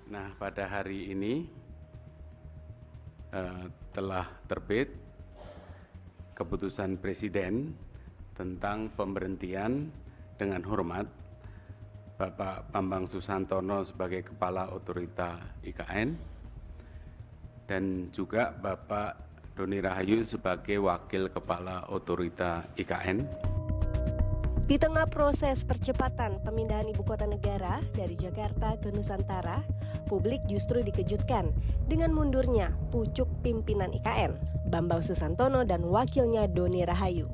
Nah, pada hari ini telah terbit keputusan Presiden tentang pemberhentian dengan hormat Bapak Bambang Susantono sebagai Kepala Otorita IKN dan juga Bapak Doni Rahayu sebagai Wakil Kepala Otorita IKN. Di tengah proses percepatan pemindahan ibu kota negara dari Jakarta ke Nusantara, publik justru dikejutkan dengan mundurnya pucuk pimpinan IKN, Bambang Susantono dan wakilnya Doni Rahayu.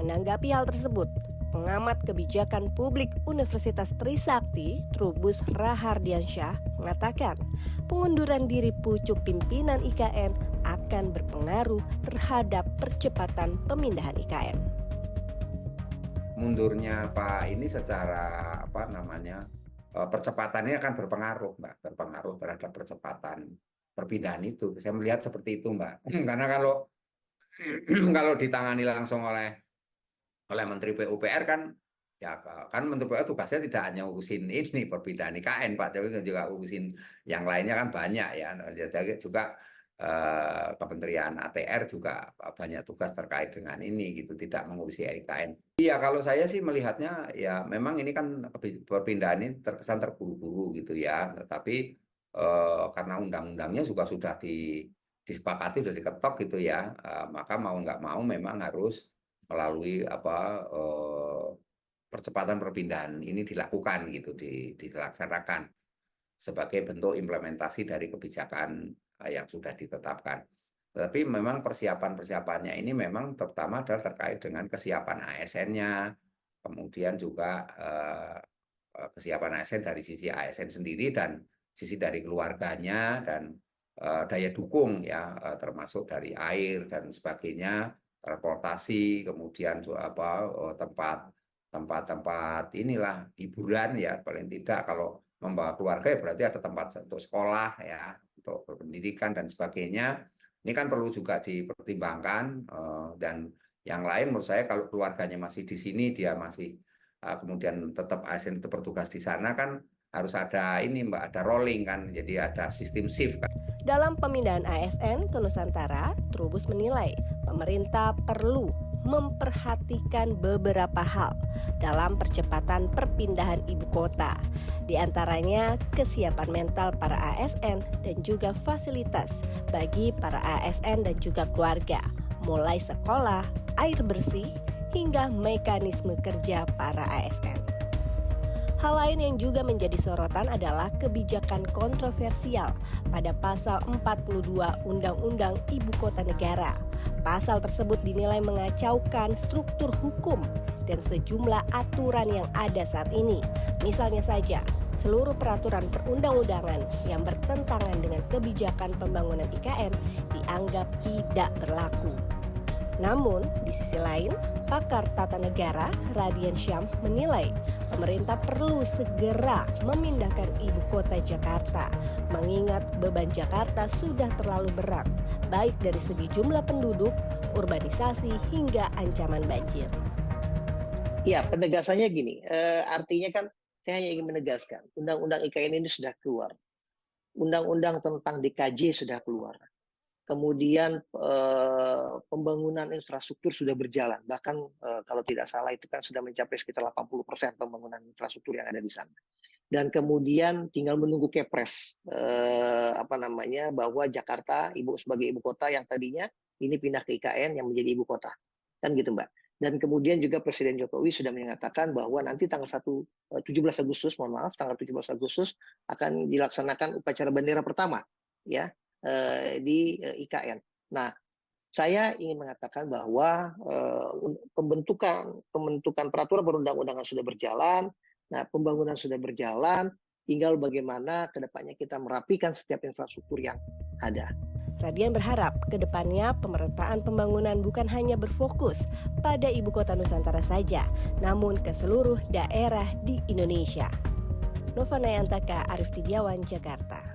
Menanggapi hal tersebut, pengamat kebijakan publik Universitas Trisakti, Trubus Rahardiansyah, mengatakan pengunduran diri pucuk pimpinan IKN akan berpengaruh terhadap percepatan pemindahan IKN. Mundurnya Pak ini secara percepatannya akan berpengaruh, Mbak, berpengaruh terhadap percepatan perpindahan itu. Saya melihat seperti itu, Mbak. Karena kalau ditangani langsung oleh Menteri PUPR kan Menteri PUPR tugasnya tidak hanya urusin ini perpindahan IKN, Pak, tapi juga urusin yang lainnya kan banyak ya. Jadi juga Kementerian ATR juga banyak tugas terkait dengan ini gitu, tidak mengurusi IKN. Iya, kalau saya sih melihatnya ya memang ini kan perpindahan ini terkesan terburu-buru gitu ya, tetapi karena undang-undangnya juga sudah disepakati, sudah diketok gitu ya, maka mau nggak mau memang harus melalui percepatan perpindahan ini dilakukan gitu, dilaksanakan sebagai bentuk implementasi dari kebijakan yang sudah ditetapkan. Tapi memang persiapannya ini memang terutama adalah terkait dengan kesiapan ASN-nya, kemudian juga kesiapan ASN dari sisi ASN sendiri dan sisi dari keluarganya dan daya dukung ya, termasuk dari air dan sebagainya, transportasi, kemudian tempat inilah hiburan ya, paling tidak kalau membawa keluarga ya berarti ada tempat untuk sekolah ya, untuk berpendidikan dan sebagainya. Ini kan perlu juga dipertimbangkan, dan yang lain menurut saya kalau keluarganya masih di sini, dia masih kemudian tetap ASN itu bertugas di sana, kan harus ada ini, Mbak, ada rolling kan, jadi ada sistem shift kan. Dalam pemindahan ASN ke Nusantara, Trubus menilai pemerintah perlu memperhatikan beberapa hal dalam percepatan perpindahan ibu kota. Di antaranya kesiapan mental para ASN dan juga fasilitas bagi para ASN dan juga keluarga, mulai sekolah, air bersih, hingga mekanisme kerja para ASN. Hal lain yang juga menjadi sorotan adalah kebijakan kontroversial pada pasal 42 Undang-Undang Ibu Kota Negara. Pasal tersebut dinilai mengacaukan struktur hukum dan sejumlah aturan yang ada saat ini. Misalnya saja, seluruh peraturan perundang-undangan yang bertentangan dengan kebijakan pembangunan IKN dianggap tidak berlaku. Namun, di sisi lain, pakar tata negara Radiansyah menilai pemerintah perlu segera memindahkan ibu kota Jakarta, mengingat beban Jakarta sudah terlalu berat, baik dari segi jumlah penduduk, urbanisasi, hingga ancaman banjir. Ya, penegasannya gini, artinya kan saya hanya ingin menegaskan, Undang-Undang IKN ini sudah keluar, Undang-Undang tentang DKJ sudah keluar, kemudian pembangunan infrastruktur sudah berjalan, bahkan kalau tidak salah itu kan sudah mencapai sekitar 80% pembangunan infrastruktur yang ada di sana. Dan kemudian tinggal menunggu Kepres bahwa Jakarta sebagai ibu kota yang tadinya ini pindah ke IKN yang menjadi ibu kota, kan gitu, Mbak. Dan kemudian juga Presiden Jokowi sudah menyatakan bahwa nanti tanggal 17 Agustus akan dilaksanakan upacara bendera pertama ya di IKN. Nah, saya ingin mengatakan bahwa pembentukan peraturan perundang-undangan sudah berjalan, nah pembangunan sudah berjalan, tinggal bagaimana kedepannya kita merapikan setiap infrastruktur yang ada. Radian berharap kedepannya pemerataan pembangunan bukan hanya berfokus pada ibu kota Nusantara saja, namun ke seluruh daerah di Indonesia. Nova Nayantaka, Arif Tidiawan, Jakarta.